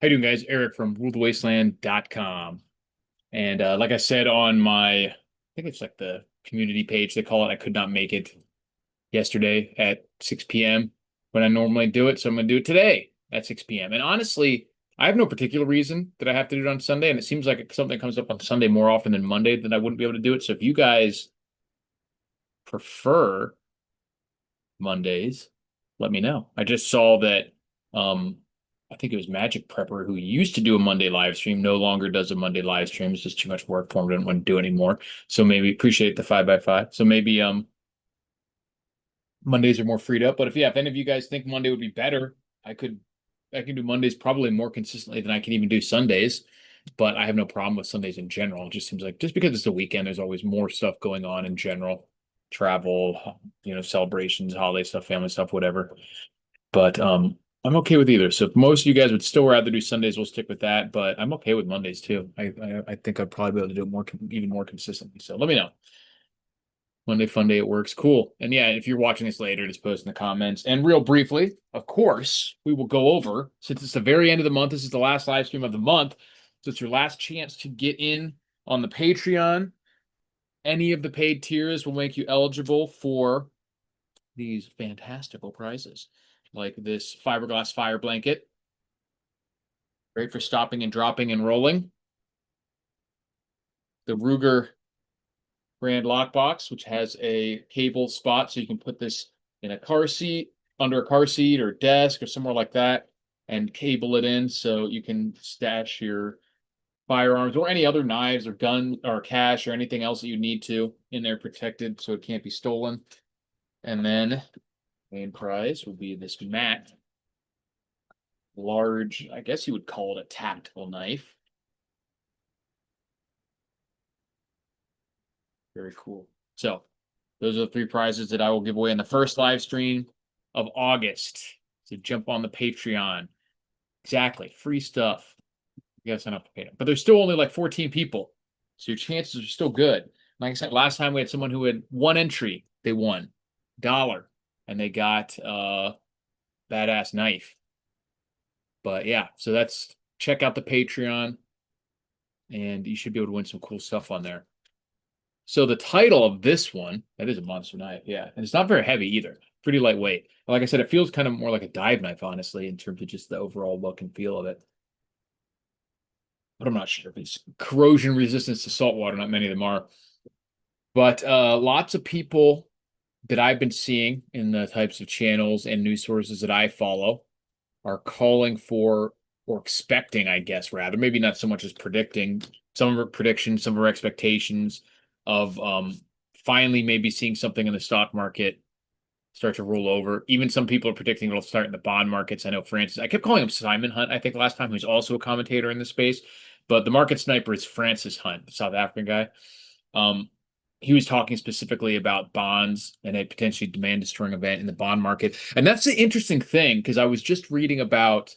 How you doing, guys? Eric from rulthewasteland.com. And like I said on my, I think it's like the community page, they call it, I could not make it yesterday at 6 p.m. when I normally do it. So I'm going to do it today at 6 p.m. And honestly, I have no particular reason that I have to do it on Sunday. And it seems like if something comes up on Sunday more often than Monday, then I wouldn't be able to do it. So if you guys prefer Mondays, let me know. I just saw that um I think it was Magic Prepper who used to do a Monday live stream, no longer does a Monday live stream. It's just too much work for him, didn't want to do anymore. So maybe appreciate the 5x5. So maybe Mondays are more freed up. But if any of you guys think Monday would be better, I can do Mondays probably more consistently than I can even do Sundays. But I have no problem with Sundays in general. It just seems like just because it's the weekend, there's always more stuff going on in general. Travel, celebrations, holiday stuff, family stuff, whatever. But I'm okay with either. So if most of you guys would still rather do Sundays, we'll stick with that. But I'm okay with Mondays too. I think I'd probably be able to do it even more consistently. So let me know. Monday fun day, it works. Cool. And yeah, if you're watching this later, just post in the comments. And real briefly, of course, we will go over, since it's the very end of the month, this is the last live stream of the month. So it's your last chance to get in on the Patreon. Any of the paid tiers will make you eligible for these fantastical prizes, like this fiberglass fire blanket, great for stopping and dropping and rolling. The Ruger brand lockbox, which has a cable spot, so you can put this in a car seat, under a car seat or desk or somewhere like that, and cable it in so you can stash your firearms or any other knives or gun or cash or anything else that you need to in there protected so it can't be stolen. And then main prize will be this mat, large, I guess you would call it a tactical knife. Very cool. So those are the three prizes that I will give away in the first live stream of August. So jump on the Patreon. Exactly. Free stuff. You gotta sign up to pay them. But there's still only like 14 people. So your chances are still good. Like I said, last time we had someone who had one entry, they won dollar, and they got a badass knife. But yeah, so that's check out the Patreon, and you should be able to win some cool stuff on there. So the title of this one, that is a monster knife, yeah. And it's not very heavy either. Pretty lightweight. Like I said, it feels kind of more like a dive knife, honestly, in terms of just the overall look and feel of it. But I'm not sure if it's corrosion resistance to salt water. Not many of them are. But lots of people that I've been seeing in the types of channels and news sources that I follow are calling for, or expecting, I guess, rather, maybe not so much as predicting, some of our predictions, some of our expectations of finally maybe seeing something in the stock market start to roll over. Even some people are predicting it'll start in the bond markets. I know Francis, I kept calling him Simon Hunt, I think last time, who's also a commentator in the space, but the market sniper is Francis Hunt, the South African guy. Um, he was talking specifically about bonds and a potentially demand destroying event in the bond market. And that's the interesting thing, because I was just reading about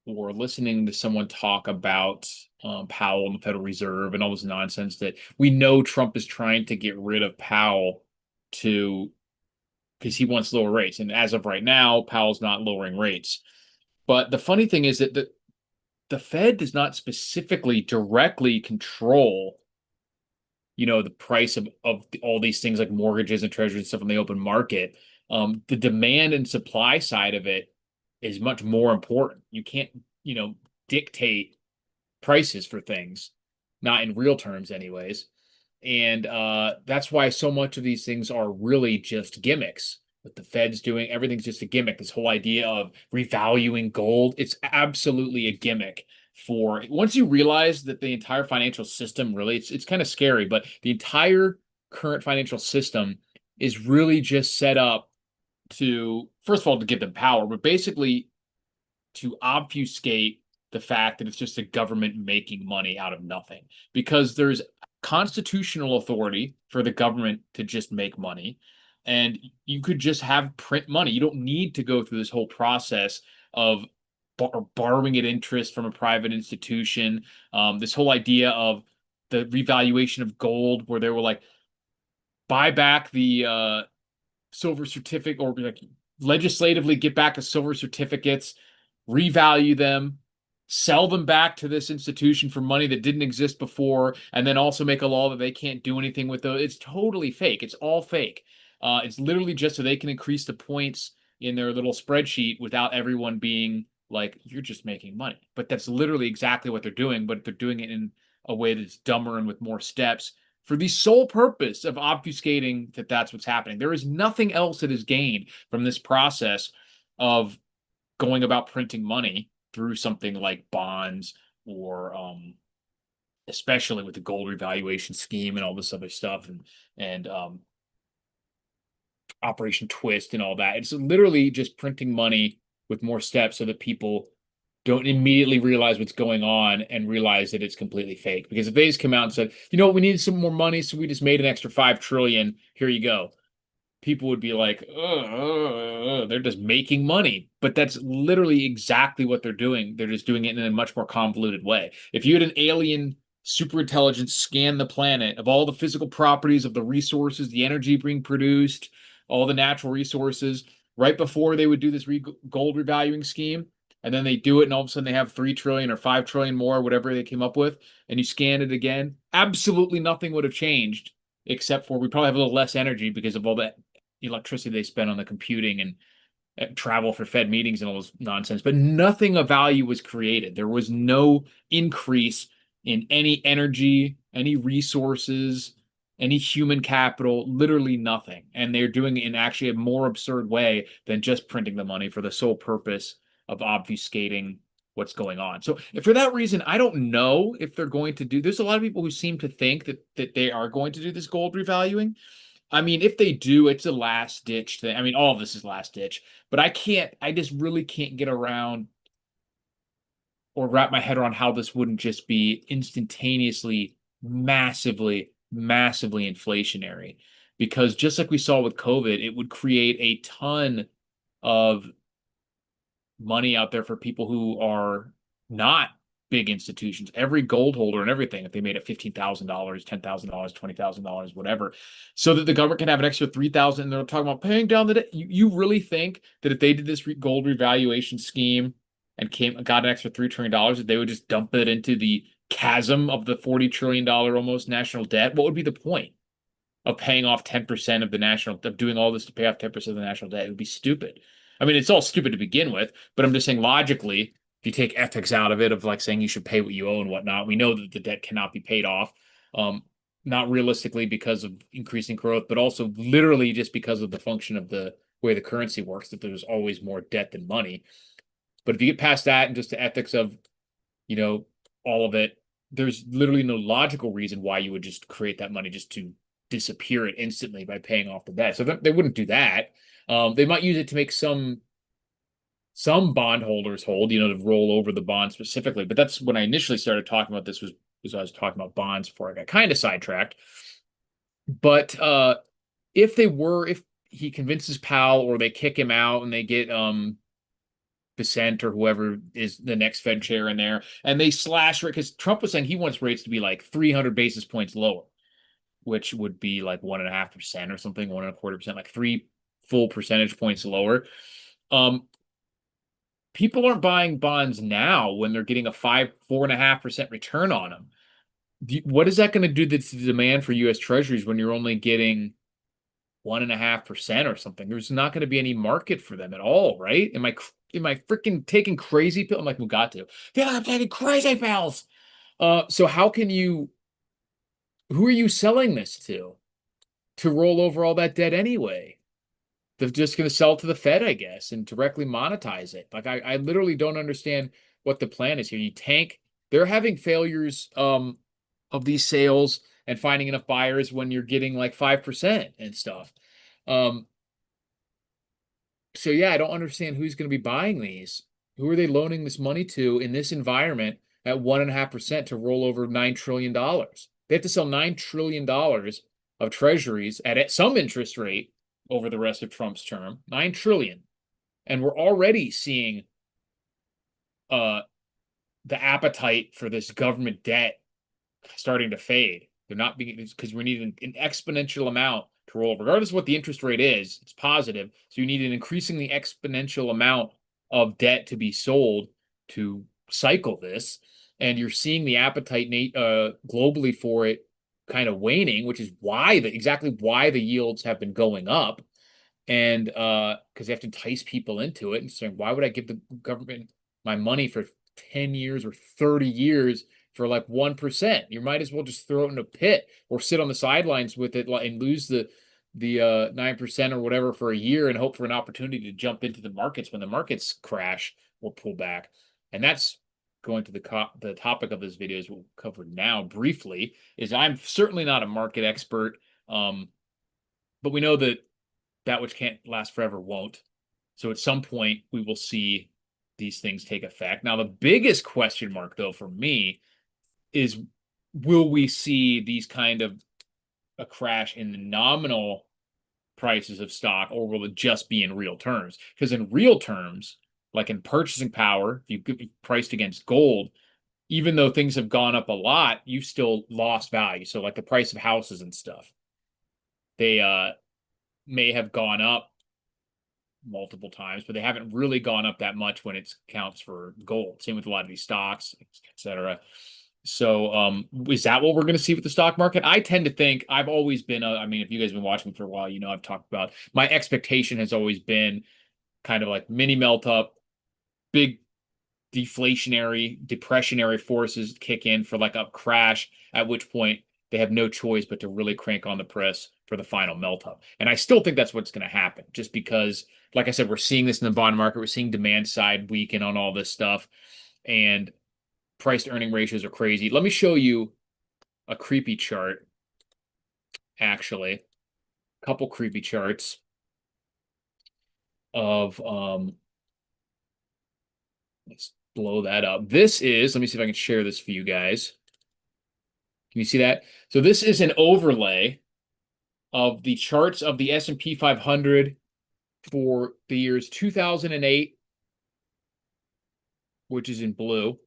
or listening to someone talk about Powell and the Federal Reserve and all this nonsense that we know Trump is trying to get rid of Powell to because he wants lower rates. And as of right now, Powell's not lowering rates. But the funny thing is that the Fed does not specifically directly control, the price of all these things like mortgages and treasuries and stuff on the open market. The demand and supply side of it is much more important. You can't, dictate prices for things, not in real terms, anyways. And that's why so much of these things are really just gimmicks. What the Fed's doing, everything's just a gimmick. This whole idea of revaluing gold, it's absolutely a gimmick. For once you realize that the entire financial system really, it's kind of scary, but the entire current financial system is really just set up to, first of all, to give them power, but basically to obfuscate the fact that it's just a government making money out of nothing, because there's constitutional authority for the government to just make money, and you could just have print money. You don't need to go through this whole process of borrowing at interest from a private institution. This whole idea of the revaluation of gold, where they were like, buy back the silver certificate, or like legislatively get back the silver certificates, revalue them, sell them back to this institution for money that didn't exist before, and then also make a law that they can't do anything with those. It's totally fake. It's all fake. It's literally just so they can increase the points in their little spreadsheet without everyone being like, you're just making money. But that's literally exactly what they're doing, but they're doing it in a way that's dumber and with more steps for the sole purpose of obfuscating that that's what's happening. There is nothing else that is gained from this process of going about printing money through something like bonds or especially with the gold revaluation scheme and all this other stuff and Operation Twist and all that. It's literally just printing money with more steps so that people don't immediately realize what's going on and realize that it's completely fake. Because if they just come out and said, you know what, we needed some more money, so we just made an extra 5 trillion, here you go, people would be like, they're just making money. But that's literally exactly what they're doing. They're just doing it in a much more convoluted way. If you had an alien super intelligence scan the planet of all the physical properties of the resources, the energy being produced, all the natural resources, right before they would do this gold revaluing scheme, and then they do it, and all of a sudden they have 3 trillion or 5 trillion more, whatever they came up with, and you scan it again, absolutely nothing would have changed, except for we probably have a little less energy because of all that electricity they spend on the computing and travel for Fed meetings and all this nonsense. But nothing of value was created. There was no increase in any energy, any resources, any human capital, literally nothing. And they're doing it in actually a more absurd way than just printing the money for the sole purpose of obfuscating what's going on. So for that reason, I don't know if they're going to do. There's a lot of people who seem to think that they are going to do this gold revaluing. I mean, if they do, it's a last ditch thing. I mean, all of this is last ditch, but I just really can't get around or wrap my head around how this wouldn't just be instantaneously, massively inflationary. Because just like we saw with COVID, it would create a ton of money out there for people who are not big institutions. Every gold holder and everything, if they made it $15,000, $10,000, $20,000, whatever, so that the government can have an extra 3,000. And they're talking about paying down the debt. You really think that if they did this gold revaluation scheme and got an extra $3 trillion, that they would just dump it into the chasm of the $40 trillion almost national debt? What would be the point of paying off 10% of the national, of doing all this to pay off 10% of the national debt? It would be stupid. I mean, it's all stupid to begin with, but I'm just saying logically, if you take ethics out of it, of like saying you should pay what you owe and whatnot, we know that the debt cannot be paid off. Not realistically because of increasing growth, but also literally just because of the function of the way the currency works, that there's always more debt than money. But if you get past that and just the ethics of, you know, all of it, there's literally no logical reason why you would just create that money just to disappear it instantly by paying off the debt. So they wouldn't do that. They might use it to make some bondholders hold, to roll over the bond specifically. But that's when I initially started talking about this was I was talking about bonds before I got kind of sidetracked. But if he convinces Powell or they kick him out and they get Bissent or whoever is the next Fed chair in there, and they slash rate, because Trump was saying he wants rates to be like 300 basis points lower, which would be like 1.5% or something, 1.25%, like 3 full percentage points lower. People aren't buying bonds now when they're getting a 4.5% return on them. What is that going to do to the demand for U.S. Treasuries when you're only getting 1.5% or something? There's not going to be any market for them at all, right? Am I freaking taking crazy pills? I'm like, we got to. Yeah, I'm taking crazy pills. So who are you selling this to roll over all that debt anyway? They're just going to sell to the Fed, I guess, and directly monetize it. Like, I literally don't understand what the plan is here. You tank. They're having failures of these sales and finding enough buyers when you're getting like 5% and stuff. So yeah, I don't understand who's going to be buying these. Who are they loaning this money to in this environment at 1.5% to roll over $9 trillion? They have to sell $9 trillion of treasuries at some interest rate over the rest of Trump's term, 9 trillion. And we're already seeing the appetite for this government debt starting to fade. They're not being, because we need an exponential amount to roll, regardless of what the interest rate is, it's positive. So you need an increasingly exponential amount of debt to be sold to cycle this, and you're seeing the appetite globally for it kind of waning, which is exactly why the yields have been going up. And because they have to entice people into it and saying, why would I give the government my money for 10 years or 30 years for like 1%? You might as well just throw it in a pit or sit on the sidelines with it and lose the 9% or whatever for a year and hope for an opportunity to jump into the markets when the markets crash or pull back. And that's going to the topic of this video, as we'll cover now briefly, is I'm certainly not a market expert, but we know that which can't last forever won't. So at some point we will see these things take effect. Now, the biggest question mark, though, for me is, will we see these kind of a crash in the nominal prices of stock, or will it just be in real terms? Because in real terms, like in purchasing power, if you could be priced against gold, even though things have gone up a lot, you've still lost value. So like the price of houses and stuff, they may have gone up multiple times, but they haven't really gone up that much when it counts for gold. Same with a lot of these stocks, etc. So, is that what we're going to see with the stock market? I tend to think, I've always been, I mean, if you guys have been watching for a while, you know, I've talked about my expectation has always been kind of like mini melt up, big deflationary, depressionary forces kick in for like a crash, at which point they have no choice but to really crank on the press for the final melt up. And I still think that's what's going to happen, just because, like I said, we're seeing this in the bond market. We're seeing demand side weaken on all this stuff, and price to earning ratios are crazy. Let me show you a creepy chart, actually. A couple creepy charts of, let's blow that up. This is, let me see if I can share this for you guys. Can you see that? So this is an overlay of the charts of the S&P 500 for the years 2008, which is in blue,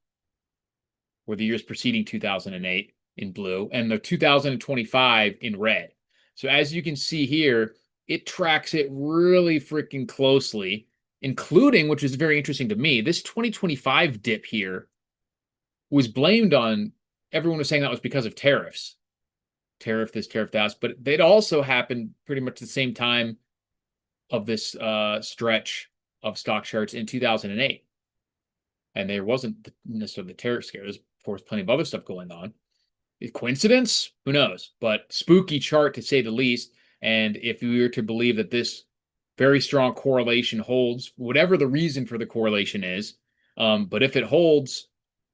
or the years preceding 2008 in blue, and the 2025 in red. So as you can see here, it tracks it really freaking closely, including, which is very interesting to me, this 2025 dip here was blamed on, everyone was saying that was because of tariffs. Tariff this, tariff that, but it also happened pretty much the same time of this stretch of stock charts in 2008. And there wasn't necessarily the tariff scare. There's, of course, plenty of other stuff going on. Coincidence? Who knows? But spooky chart, to say the least. And if we were to believe that this very strong correlation holds, whatever the reason for the correlation is, but if it holds,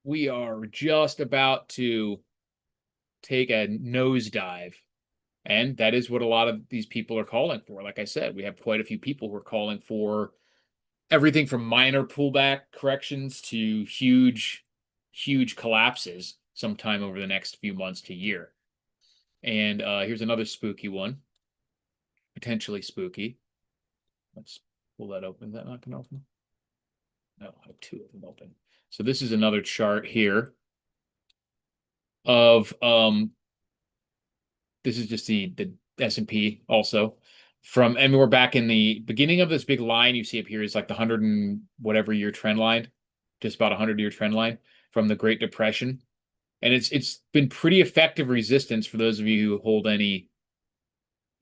we are just about to take a nosedive. And that is what a lot of these people are calling for. Like I said, we have quite a few people who are calling for everything from minor pullback corrections to huge, huge collapses sometime over the next few months to year. And here's another spooky one, potentially spooky. Let's pull that open. Is that not going to open? No, I have two of them open. So this is another chart here of this is just the S&P also from, and we're back in the beginning of this big line you see up here is like the 100 and whatever year trend line, just about 100-year trend line from the Great Depression. And it's been pretty effective resistance for those of you who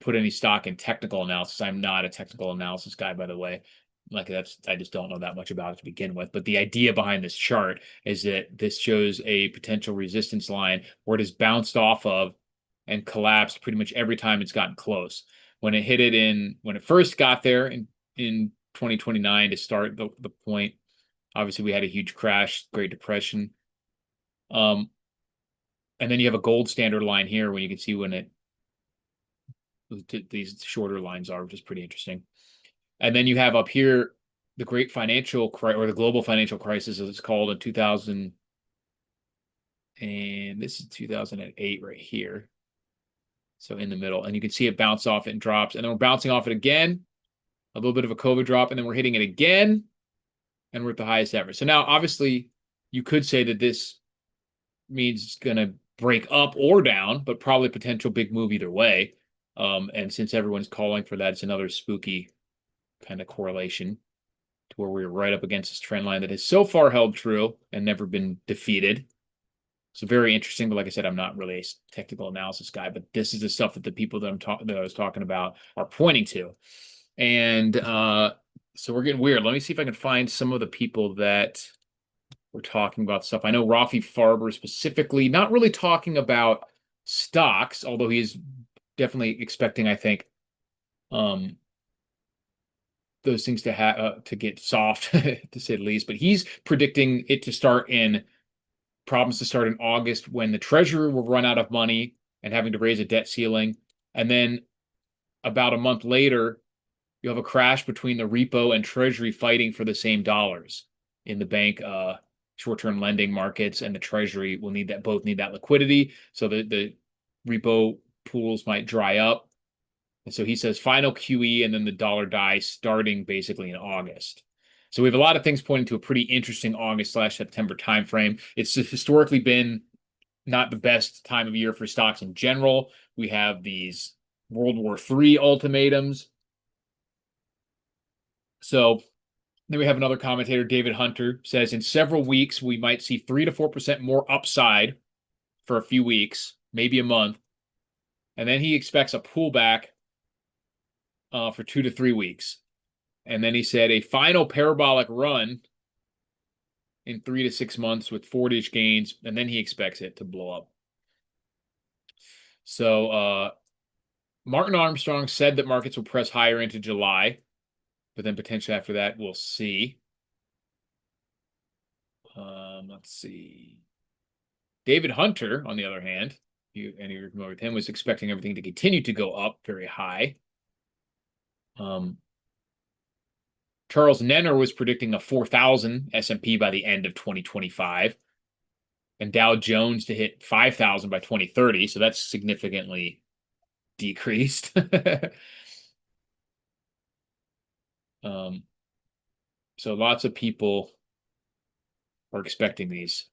put any stock in technical analysis. I'm not a technical analysis guy, by the way. Like I just don't know that much about it to begin with. But the idea behind this chart is that this shows a potential resistance line where it has bounced off of and collapsed pretty much every time it's gotten close. When it hit it when it first got there in 2029 to start the point, obviously we had a huge crash, Great Depression. And then you have a gold standard line here when you can see when these shorter lines are, which is pretty interesting. And then you have up here the great financial crisis, or the global financial crisis, as it's called, in 2000, and this is 2008 right here. So in the middle, and you can see it bounce off it and drops, and then we're bouncing off it again, a little bit of a COVID drop, and then we're hitting it again, and we're at the highest ever. So now, obviously, you could say that this means it's going to break up or down, but probably potential big move either way. And since everyone's calling for that, it's another spooky kind of correlation. to where we were right up against this trend line that has so far held true and never been defeated. So very interesting. But like I said, I'm not really a technical analysis guy, but this is the stuff that the people that I was talking about are pointing to. And so we're getting weird. Let me see if I can find some of the people that were talking about stuff. I know Rafi Farber specifically, not really talking about stocks, although he's definitely expecting, I think, those things to get soft, to say the least. But he's predicting it to start in problems to start in August when the Treasury will run out of money and having to raise a debt ceiling. And then about a month later, you'll have a crash between the repo and Treasury fighting for the same dollars in the bank short-term lending markets, and the Treasury will both need that liquidity. So the repo pools might dry up. And so he says final QE and then the dollar dies starting basically in August. So we have a lot of things pointing to a pretty interesting August/September timeframe. It's historically been not the best time of year for stocks in general. We have these World War III ultimatums. So then we have another commentator, David Hunter, says in several weeks we might see 3 to 4% more upside for a few weeks, maybe a month. And then he expects a pullback for 2 to 3 weeks. And then he said a final parabolic run in 3 to 6 months with 4-ish gains, and then he expects it to blow up. So Martin Armstrong said that markets will press higher into July, but then potentially after that, we'll see. Let's see. David Hunter, on the other hand, any of you familiar with him, was expecting everything to continue to go up very high. Charles Nenner was predicting a 4,000 S&P by the end of 2025 and Dow Jones to hit 5,000 by 2030. So that's significantly decreased. So lots of people are expecting these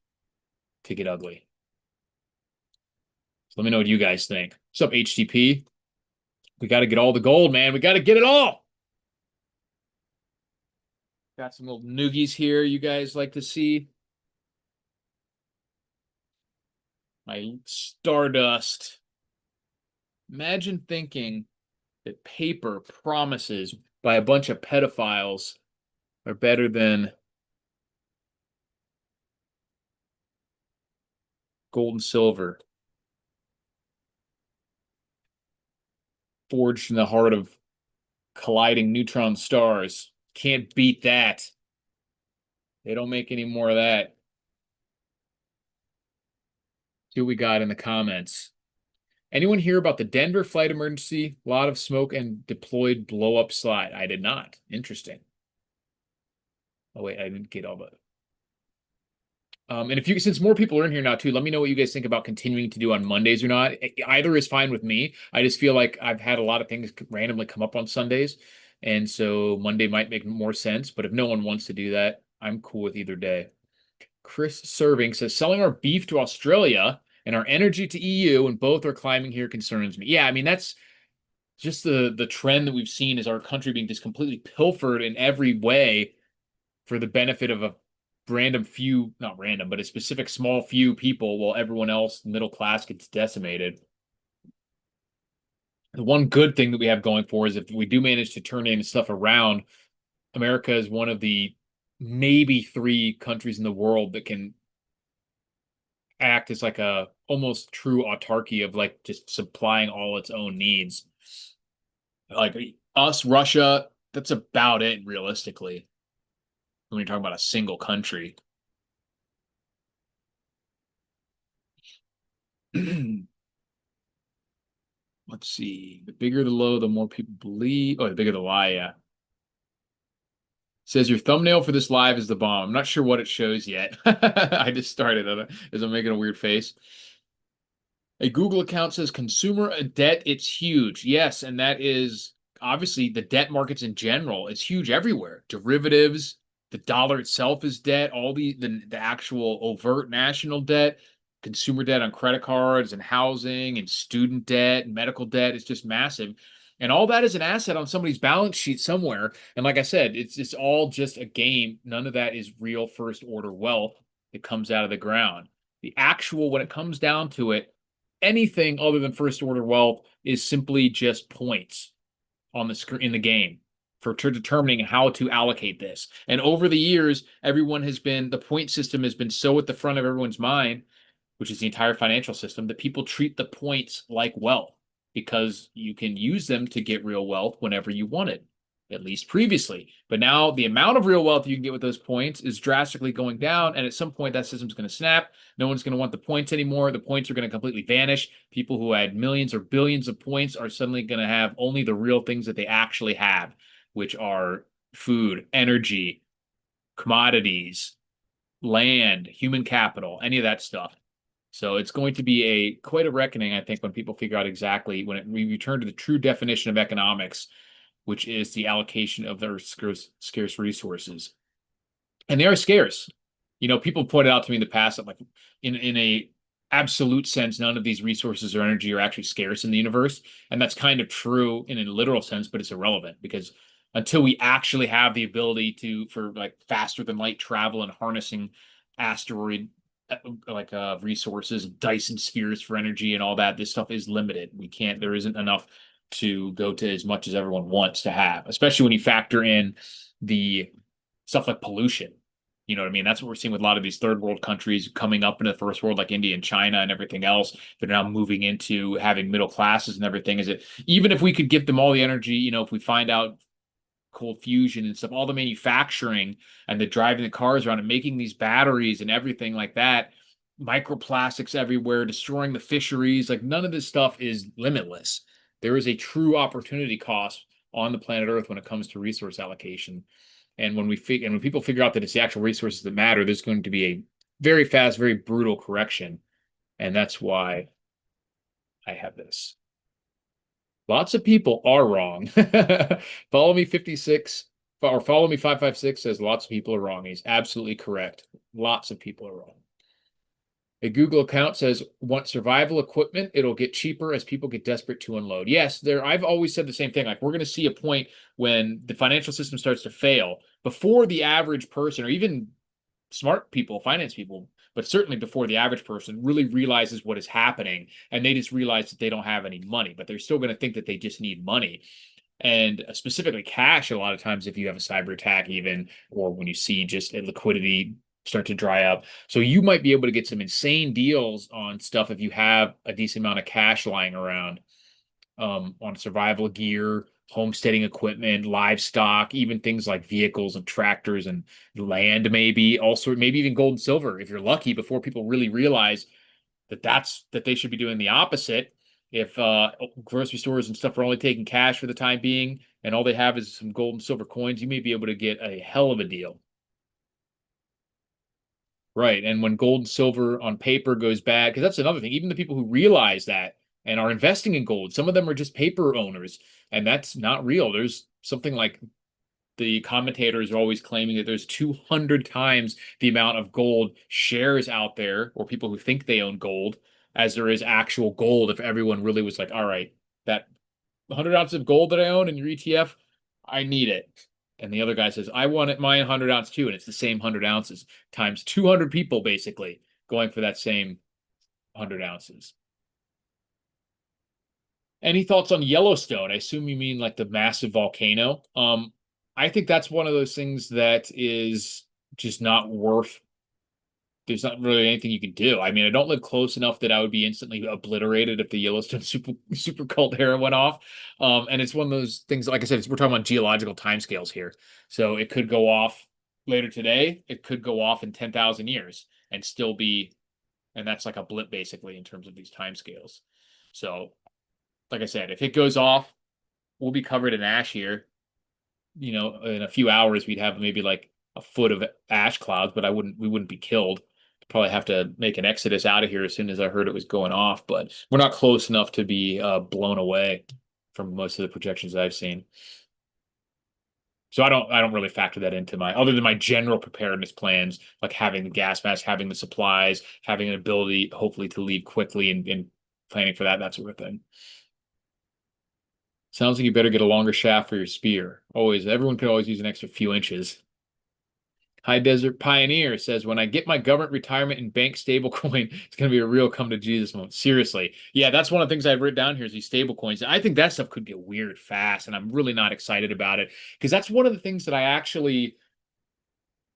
to get ugly. So let me know what you guys think. What's up, HTP? We got to get all the gold, man. We got to get it all. Got some little noogies here you guys like to see. My Stardust. Imagine thinking that paper promises by a bunch of pedophiles are better than gold and silver, forged in the heart of colliding neutron stars. Can't beat that. They don't make any more of that. See what we got in the comments. Anyone hear about the Denver flight emergency? A lot of smoke and deployed blow-up slide. I did not. Interesting. Oh, wait, I didn't get all that. And if you, since more people are in here now too, let me know what you guys think about continuing to do on Mondays or not. Either is fine with me. I just feel like I've had a lot of things randomly come up on Sundays, and so Monday might make more sense. But if no one wants to do that, I'm cool with either day. Chris Serving says selling our beef to Australia and our energy to EU, and both are climbing here concerns me. Yeah, I mean that's just the trend that we've seen is our country being just completely pilfered in every way for the benefit of a random few, not random, but a specific small few people, while everyone else, middle class, gets decimated. The one good thing that we have going for is if we do manage to turn any stuff around, America is one of the maybe 3 countries in the world that can act as like a almost true autarky of like just supplying all its own needs. Like us, Russia, that's about it realistically when you're talking about a single country. Let's see. The bigger the low, the more people believe. Oh, the bigger the lie, yeah. Says your thumbnail for this live is the bomb. I'm not sure what it shows yet. I just started on it as I'm making a weird face. A Google account says consumer debt, it's huge. Yes, and that is obviously the debt markets in general. It's huge everywhere. Derivatives, the dollar itself is debt, all the actual overt national debt, consumer debt on credit cards and housing and student debt and medical debt is just massive. And all that is an asset on somebody's balance sheet somewhere. And like I said, it's all just a game. None of that is real first order wealth that comes out of the ground. The actual, when it comes down to it, anything other than first order wealth is simply just points on the screen in the game for determining how to allocate this. And over the years, the point system has been so at the front of everyone's mind, which is the entire financial system, that people treat the points like wealth because you can use them to get real wealth whenever you want it, at least previously. But now the amount of real wealth you can get with those points is drastically going down. And at some point, that system's going to snap. No one's going to want the points anymore. The points are going to completely vanish. People who had millions or billions of points are suddenly going to have only the real things that they actually have, which are food, energy, commodities, land, human capital, any of that stuff. So it's going to be quite a reckoning, I think, when people figure out exactly we return to the true definition of economics, which is the allocation of their scarce resources. And they are scarce. People pointed out to me in the past that, like, in a absolute sense, none of these resources or energy are actually scarce in the universe. And that's kind of true in a literal sense, but it's irrelevant because until we actually have the ability for like faster than light travel and harnessing asteroid resources, Dyson spheres for energy and all that, this stuff is limited. There isn't enough to go to as much as everyone wants to have, especially when you factor in the stuff like pollution. You know what I mean? That's what we're seeing with a lot of these third world countries coming up into the first world, like India and China and everything else. They're now moving into having middle classes and everything. Is it even if we could give them all the energy, if we find out cold fusion and stuff, all the manufacturing and the driving the cars around and making these batteries and everything like that, microplastics everywhere, destroying the fisheries, like none of this stuff is limitless. There is a true opportunity cost on the planet Earth when it comes to resource allocation. And when people figure out that it's the actual resources that matter, there's going to be a very fast, very brutal correction. And that's why I have this. Lots of people are wrong. Follow me 56 or follow me 556 says lots of people are wrong. He's absolutely correct. Lots of people are wrong. A Google account says, want survival equipment, it'll get cheaper as people get desperate to unload. Yes, I've always said the same thing. Like, we're going to see a point when the financial system starts to fail before the average person or even smart people, finance people, but certainly before the average person really realizes what is happening, and they just realize that they don't have any money, but they're still going to think that they just need money. And specifically cash, a lot of times, if you have a cyber attack, even, or when you see just a liquidity start to dry up. So you might be able to get some insane deals on stuff if you have a decent amount of cash lying around, on survival gear, homesteading equipment, livestock, even things like vehicles and tractors and land, maybe also maybe even gold and silver if you're lucky, before people really realize that they should be doing the opposite. If grocery stores and stuff are only taking cash for the time being and all they have is some gold and silver coins, you may be able to get a hell of a deal. Right. And when gold and silver on paper goes bad, because that's another thing, even the people who realize that and are investing in gold, some of them are just paper owners, and that's not real. There's something like the commentators are always claiming that there's 200 times the amount of gold shares out there, or people who think they own gold, as there is actual gold. If everyone really was like, all right, that 100 ounces of gold that I own in your ETF, I need it. And the other guy says, I want it, mine 100 ounce too. And it's the same 100 ounces times 200 people basically going for that same 100 ounces. Any thoughts on Yellowstone? I assume you mean like the massive volcano. I think that's one of those things that is just not worth. There's not really anything you can do. I mean, I don't live close enough that I would be instantly obliterated if the Yellowstone super cult era went off. And it's one of those things, like I said, we're talking about geological timescales here. So it could go off later today. It could go off in 10,000 years and still be, and that's like a blip basically in terms of these timescales. So, like I said, if it goes off, we'll be covered in ash here. In a few hours, we'd have maybe like a foot of ash clouds, but we wouldn't be killed. Probably have to make an exodus out of here as soon as I heard it was going off, but we're not close enough to be blown away from most of the projections I've seen. So I don't really factor that into other than my general preparedness plans, like having the gas mask, having the supplies, having an ability, hopefully, to leave quickly and planning for that sort of thing. Sounds like you better get a longer shaft for your spear. Always, everyone could always use an extra few inches. High Desert Pioneer says, when I get my government retirement in bank stablecoin, it's going to be a real come to Jesus moment. Seriously. Yeah, that's one of the things I've written down here is these stable coins. I think that stuff could get weird fast, and I'm really not excited about it because that's one of the things that I don't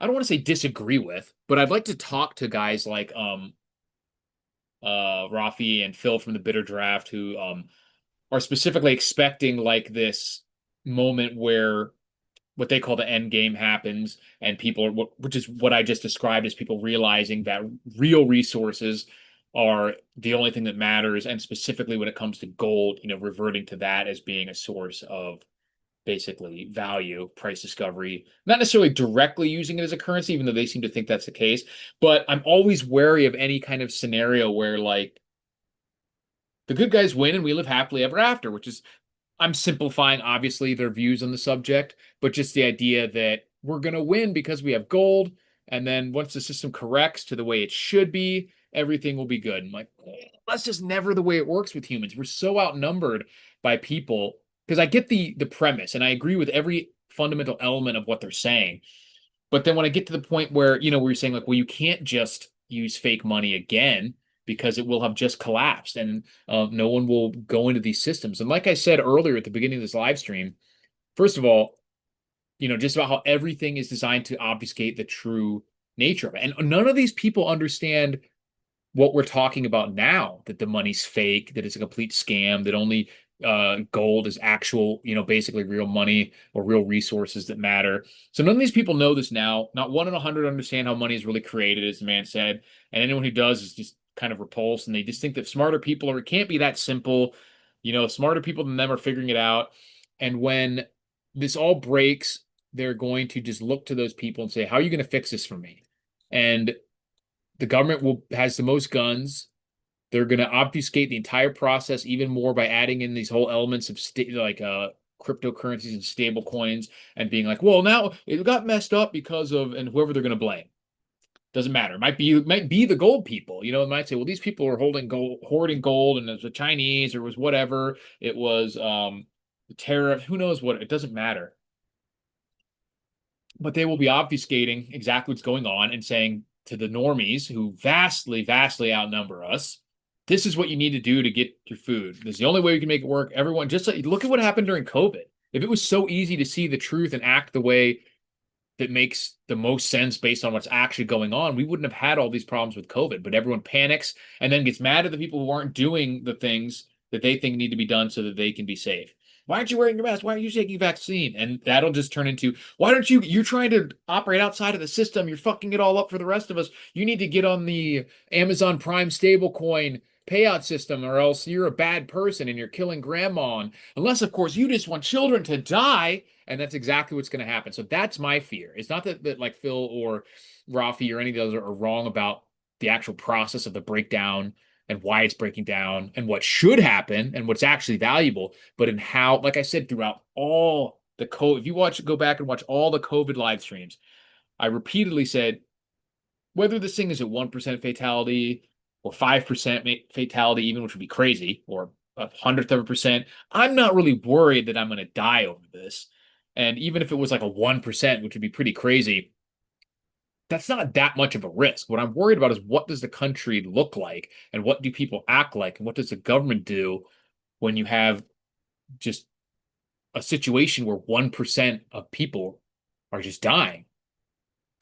want to say disagree with, but I'd like to talk to guys like Rafi and Phil from the Bitter Draft who are specifically expecting like this moment where what they call the end game happens and people are which is what I just described as people realizing that real resources are the only thing that matters, and specifically when it comes to gold, reverting to that as being a source of basically value, price discovery, not necessarily directly using it as a currency, even though they seem to think that's the case. But I'm always wary of any kind of scenario where like the good guys win and we live happily ever after, which is I'm simplifying, obviously, their views on the subject, but just the idea that we're going to win because we have gold. And then once the system corrects to the way it should be, everything will be good. I'm like, that's just never the way it works with humans. We're so outnumbered by people because I get the premise and I agree with every fundamental element of what they're saying. But then when I get to the point where, where you're saying like, well, you can't just use fake money again because it will have just collapsed and no one will go into these systems. And like I said earlier at the beginning of this live stream, first of all, just about how everything is designed to obfuscate the true nature of it. And none of these people understand what we're talking about now, that the money's fake, that it's a complete scam, that only gold is actual, basically real money or real resources that matter. So none of these people know this now. Not one in 100 understand how money is really created, as the man said. And anyone who does is just kind of repulsed. And they just think that smarter people, or it can't be that simple. Smarter people than them are figuring it out. And when this all breaks, they're going to just look to those people and say, how are you going to fix this for me? And the government will has the most guns. They're going to obfuscate the entire process even more by adding in these whole elements of cryptocurrencies and stable coins and being like, well, now it got messed up because of, and whoever they're going to blame. Doesn't matter. It might be the gold people. It might say, well, these people are hoarding gold, and it was the Chinese or it was whatever. It was the tariff. Who knows what? It doesn't matter. But they will be obfuscating exactly what's going on and saying to the normies who vastly, vastly outnumber us, this is what you need to do to get your food. This is the only way we can make it work. Everyone, just look at what happened during COVID. If it was so easy to see the truth and act the way that makes the most sense based on what's actually going on, we wouldn't have had all these problems with COVID. But everyone panics and then gets mad at the people who aren't doing the things that they think need to be done so that they can be safe. Why aren't you wearing your mask? Why aren't you taking vaccine? And that'll just turn into, why don't you're trying to operate outside of the system. You're fucking it all up for the rest of us. You need to get on the Amazon Prime stablecoin payout system, or else you're a bad person and you're killing grandma. And unless, of course, you just want children to die. And that's exactly what's going to happen. So that's my fear. It's not that like Phil or Rafi or any of those are wrong about the actual process of the breakdown and why it's breaking down and what should happen and what's actually valuable, but in how, like I said, throughout all the COVID, if you go back and watch all the COVID live streams, I repeatedly said, whether this thing is at 1% fatality or 5% fatality, even, which would be crazy, or 100th of a percent, I'm not really worried that I'm going to die over this. And even if it was like a 1%, which would be pretty crazy, that's not that much of a risk. What I'm worried about is what does the country look like and what do people act like and what does the government do when you have just a situation where 1% of people are just dying.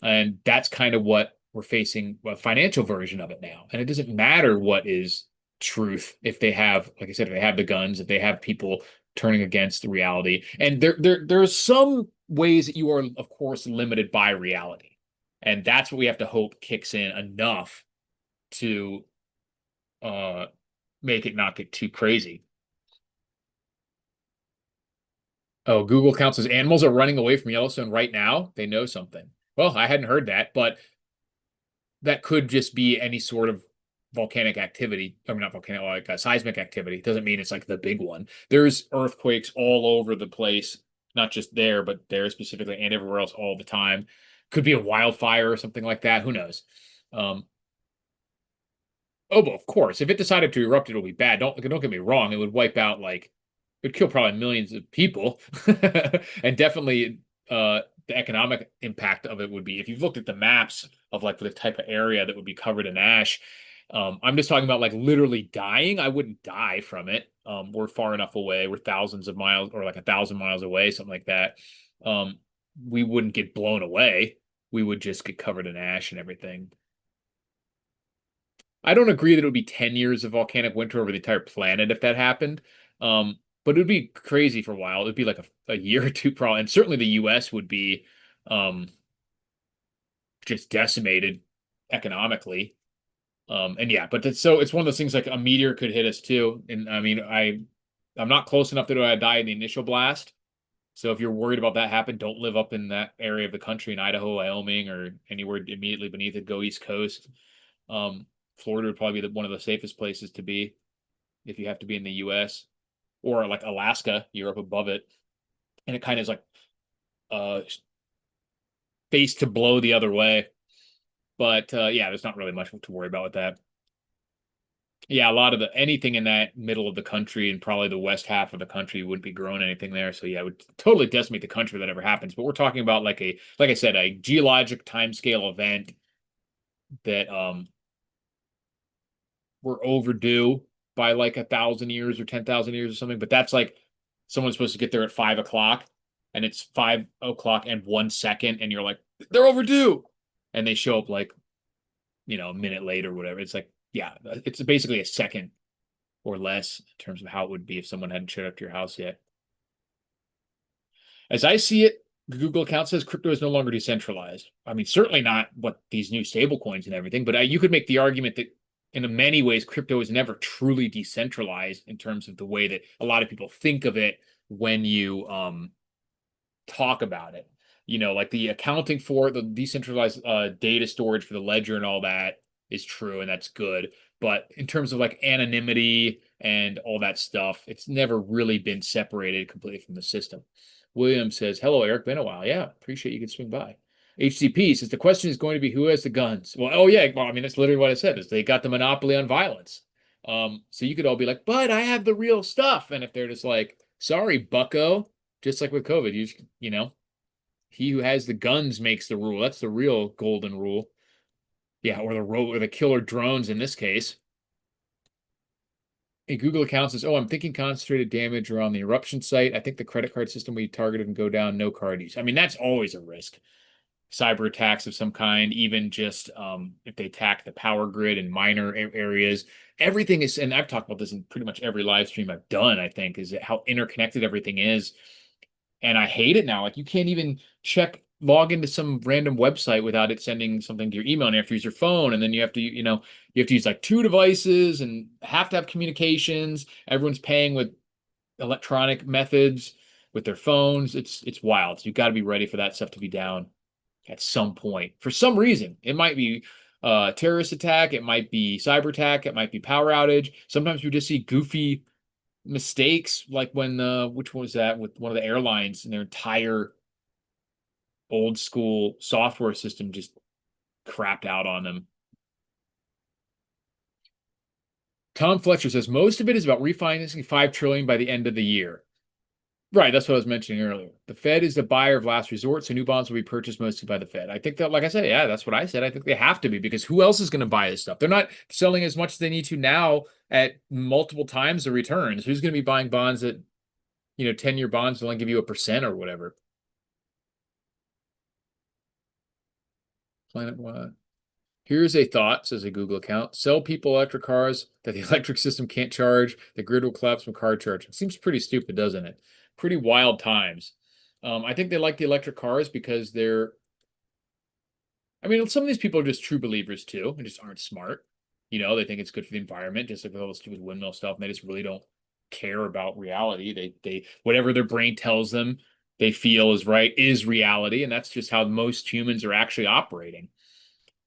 And that's kind of what we're facing, a financial version of it now. And it doesn't matter what is truth if they have, like I said, if they have the guns, if they have people turning against the reality. And there's some ways that you are, of course, limited by reality. And that's what we have to hope kicks in enough to uh make it not get too crazy. Oh, Google counts as animals are running away from Yellowstone right now. They know something. Well, I hadn't heard that, but that could just be any sort of volcanic activity. I mean, not volcanic, like seismic activity. Doesn't mean it's like the big one. There's earthquakes all over the place, not just there, but there specifically and everywhere else all the time. Could be a wildfire or something like that. Who knows? Um, oh, but of course, if it decided to erupt, it'll be bad. Don't get me wrong. It would wipe out like it'd kill probably millions of people. And definitely the economic impact of it would be, if you've looked at the maps of like the type of area that would be covered in ash. I'm just talking about like literally dying. I wouldn't die from it. We're far enough away. We're thousands of miles or like 1,000 miles away, something like that. Um, we wouldn't get blown away. We would just get covered in ash and everything. I don't agree that it would be 10 years of volcanic winter over the entire planet if that happened. But it would be crazy for a while. It would be like a year or two probably. And certainly the US would be um, just decimated economically. And yeah, but it's one of those things like a meteor could hit us too. And I mean, I'm not close enough that I die in the initial blast. So if you're worried about that happen, don't live up in that area of the country in Idaho, Wyoming, or anywhere immediately beneath it. Go East Coast. Um, Florida would probably be one of the safest places to be if you have to be in the US, or like Alaska, you're up above it, and it kind of is like uh face to blow the other way. But yeah, there's not really much to worry about with that. Yeah, a lot of the anything in that middle of the country and probably the west half of the country wouldn't be growing anything there. So yeah, it would totally decimate the country if that ever happens. But we're talking about like I said, a geologic timescale event that we're overdue by like 1,000 years or 10,000 years or something. But that's like someone's supposed to get there at 5 o'clock, and it's 5 o'clock and 1 second, and you're like, they're overdue, and they show up like a minute later or whatever. It's like, yeah, it's basically a second or less in terms of how it would be if someone hadn't showed up to your house yet. As I see it, the Google account says crypto is no longer decentralized. I mean, certainly not what these new stable coins and everything, but you could make the argument that in many ways, crypto is never truly decentralized in terms of the way that a lot of people think of it when you talk about it. Like the accounting for the decentralized data storage for the ledger and all that is true, and that's good. But in terms of like anonymity and all that stuff, it's never really been separated completely from the system. William says, "Hello, Eric. Been a while. Yeah, appreciate you could swing by." HCP says the question is going to be who has the guns. Well, oh yeah, well, I mean that's literally what I said is they got the monopoly on violence. So you could all be like, but I have the real stuff, and if they're just like, sorry, Bucko, just like with COVID, he who has the guns makes the rule. That's the real golden rule. Yeah, or the killer drones in this case. A Google account says, "Oh, I'm thinking concentrated damage around the eruption site. I think the credit card system we targeted and go down. No card use. I mean, that's always a risk. Cyber attacks of some kind, even just if they attack the power grid in minor areas. Everything is, and I've talked about this in pretty much every live stream I've done, I think, is how interconnected everything is. And I hate it now. Like you can't even log into some random website without it sending something to your email, and you have to use your phone, and then you have to use like two devices and have to have communications. Everyone's paying with electronic methods with their phones. It's wild. So you've got to be ready for that stuff to be down at some point. For some reason, it might be terrorist attack, it might be cyber attack, it might be power outage. Sometimes we just see goofy mistakes, like when which one was that with one of the airlines and their entire old school software system just crapped out on them. Tom Fletcher says most of it is about refinancing 5 trillion by the end of the year. Right, that's what I was mentioning earlier. The Fed is the buyer of last resort, so new bonds will be purchased mostly by the Fed. I think that, like I said, yeah, that's what I said. I think they have to be because who else is going to buy this stuff? They're not selling as much as they need to now at multiple times the returns. Who's going to be buying bonds that 10-year bonds will only give you 1% or whatever? Planet what? Here's a thought, says a Google account. Sell people electric cars that the electric system can't charge. The grid will collapse from car charging. Seems pretty stupid, doesn't it? Pretty wild times. I think they like the electric cars because I mean, some of these people are just true believers too, and just aren't smart. They think it's good for the environment, just like with all the stupid windmill stuff, and they just really don't care about reality. They whatever their brain tells them they feel is right is reality, and that's just how most humans are actually operating.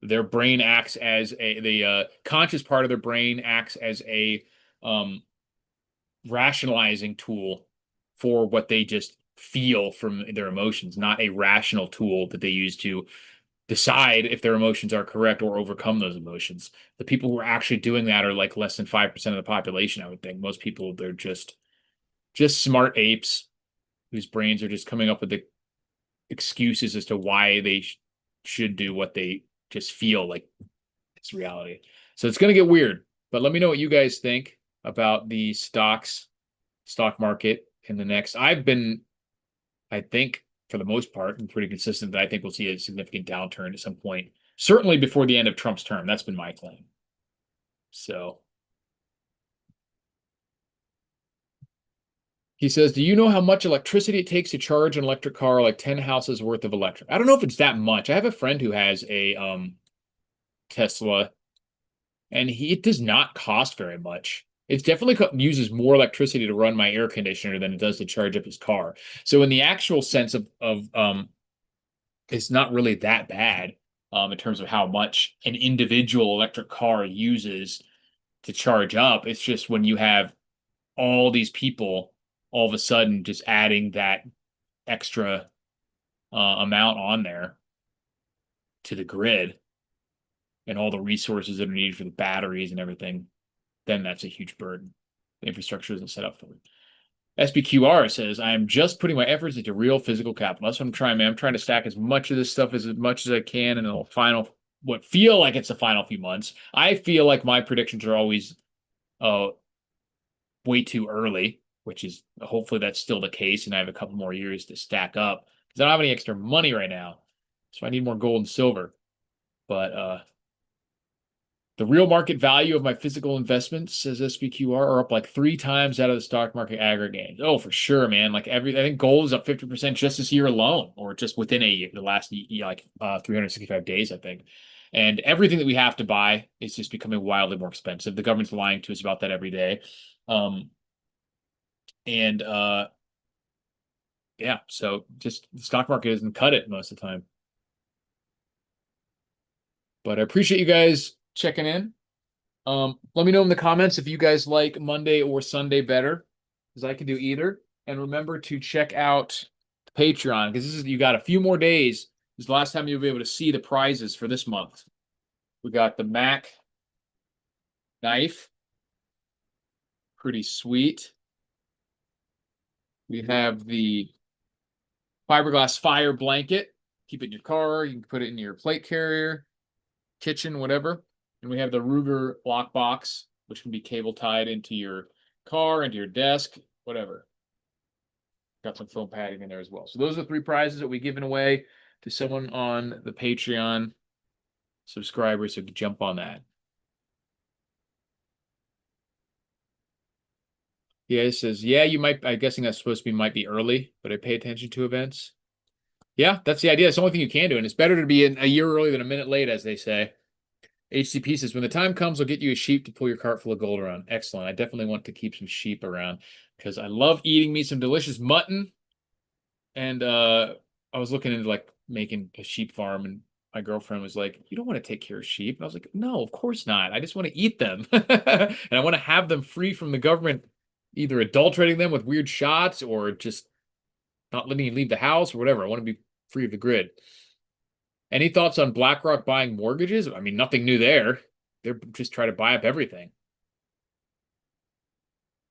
Their brain acts as the conscious part of their brain acts as a um, rationalizing tool for what they just feel from their emotions, not a rational tool that they use to decide if their emotions are correct or overcome those emotions. The people who are actually doing that are like less than 5% of the population, I would think. Most people, they're just just smart apes whose brains are just coming up with the excuses as to why they should do what they just feel like it's reality. So it's going to get weird, but let me know what you guys think about the stock market in the next. I think for the most part, been pretty consistent that I think we'll see a significant downturn at some point, certainly before the end of Trump's term. That's been my claim. So he says, do you know how much electricity it takes to charge an electric car, like 10 houses worth of electric? I don't know if it's that much. I have a friend who has a Tesla, and it does not cost very much. It definitely uses more electricity to run my air conditioner than it does to charge up his car. So in the actual sense of it's not really that bad in terms of how much an individual electric car uses to charge up. It's just when you have all these people all of a sudden just adding that extra amount on there to the grid and all the resources that are needed for the batteries and everything, then that's a huge burden. The infrastructure isn't set up for it. SBQR says, I am just putting my efforts into real physical capital. That's what I'm trying, man. I'm trying to stack as much of this stuff as much as I can in the final, what feel like it's the final few months. I feel like my predictions are always way too early, which is hopefully that's still the case, and I have a couple more years to stack up because I don't have any extra money right now. So I need more gold and silver. But the real market value of my physical investments, says SBQR, are up like 3 times out of the stock market aggregate. Oh, for sure, man. Like I think gold is up 50% just this year alone, or just within a year, the last 365 days, I think. And everything that we have to buy is just becoming wildly more expensive. The government's lying to us about that every day. And yeah, so just the stock market doesn't cut it most of the time. But I appreciate you guys checking in. Let me know in the comments if you guys like Monday or Sunday better, because I can do either. And remember to check out Patreon, because you got a few more days. This is the last time you'll be able to see the prizes for this month. We got the Mac knife, pretty sweet. We have the fiberglass fire blanket. Keep it in your car. You can put it in your plate carrier, kitchen, whatever. And we have the Ruger lockbox, which can be cable tied into your car, into your desk, whatever. Got some foam padding in there as well. So those are the 3 prizes that we've given away to someone on the Patreon subscriber. So jump on that. Yeah, it says, yeah, you might, I'm guessing that's supposed to be, might be early, but I pay attention to events. Yeah, that's the idea. It's the only thing you can do. And it's better to be a year early than a minute late, as they say. HCP says, when the time comes, I'll get you a sheep to pull your cart full of gold around. Excellent. I definitely want to keep some sheep around because I love eating me some delicious mutton. And I was looking into like making a sheep farm, and my girlfriend was like, you don't want to take care of sheep. And I was like, no, of course not. I just want to eat them. And I want to have them free from the government, either adulterating them with weird shots or just not letting you leave the house or whatever. I want to be free of the grid. Any thoughts on BlackRock buying mortgages? I mean, nothing new there. They're just trying to buy up everything.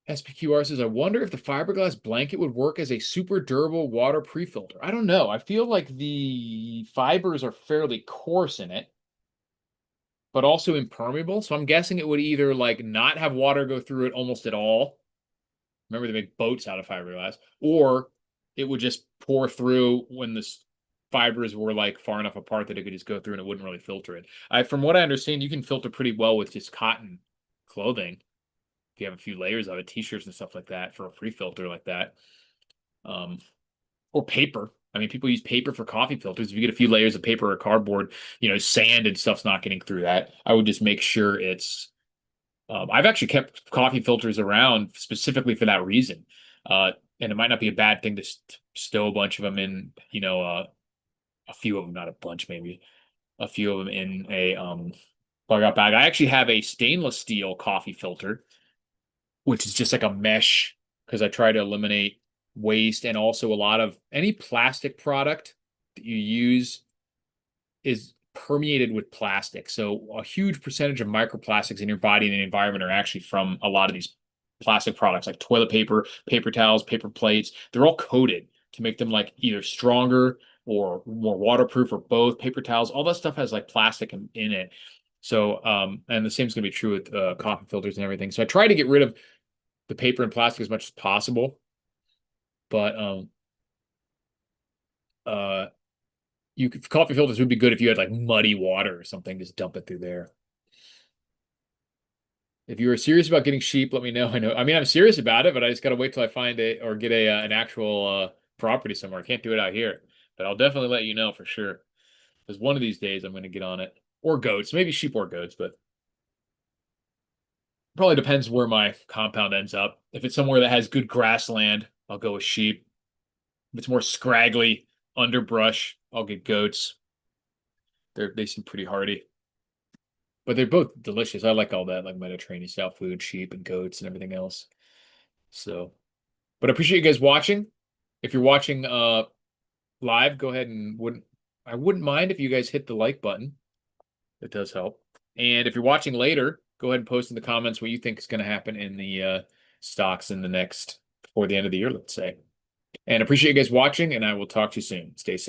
SPQR says, I wonder if the fiberglass blanket would work as a super durable water pre-filter. I don't know. I feel like the fibers are fairly coarse in it, but also impermeable. So I'm guessing it would either like not have water go through it almost at all. Remember they make boats out of fiberglass, or it would just pour through when the fibers were like far enough apart that it could just go through and it wouldn't really filter it. From what I understand, you can filter pretty well with just cotton clothing. If you have a few layers of it, t-shirts and stuff like that for a free filter like that. Or paper. I mean, people use paper for coffee filters. If you get a few layers of paper or cardboard, sand and stuff's not getting through that. I would just make sure it's I've actually kept coffee filters around specifically for that reason. And it might not be a bad thing to stow a bunch of them in, a few of them, not a bunch, maybe a few of them in a bug out bag. I actually have a stainless steel coffee filter, which is just like a mesh because I try to eliminate waste, and also a lot of any plastic product that you use is permeated with plastic. So a huge percentage of microplastics in your body and the environment are actually from a lot of these plastic products like toilet paper, paper towels, paper plates. They're all coated to make them like either stronger or more waterproof or both. Paper towels, all that stuff has like plastic in it. So, and the same is going to be true with coffee filters and everything. So I try to get rid of the paper and plastic as much as possible. But uh, coffee filters would be good if you had like muddy water or something. Just dump it through there. If you are serious about getting sheep, let me know. I mean, I'm serious about it, but I just gotta wait till I find it or get a an actual property somewhere. I can't do it out here, but I'll definitely let you know for sure. Because one of these days I'm gonna get on it. Or goats, maybe sheep or goats, but probably depends where my compound ends up. If it's somewhere that has good grassland, I'll go with sheep. If it's more scraggly underbrush, I'll get goats. They seem pretty hardy. But they're both delicious. I like all that, like Mediterranean style food, sheep and goats and everything else. So, but I appreciate you guys watching. If you're watching live, go ahead and I wouldn't mind if you guys hit the like button. It does help. And if you're watching later, go ahead and post in the comments what you think is going to happen in the stocks in the next before the end of the year, let's say. And appreciate you guys watching, and I will talk to you soon. Stay safe.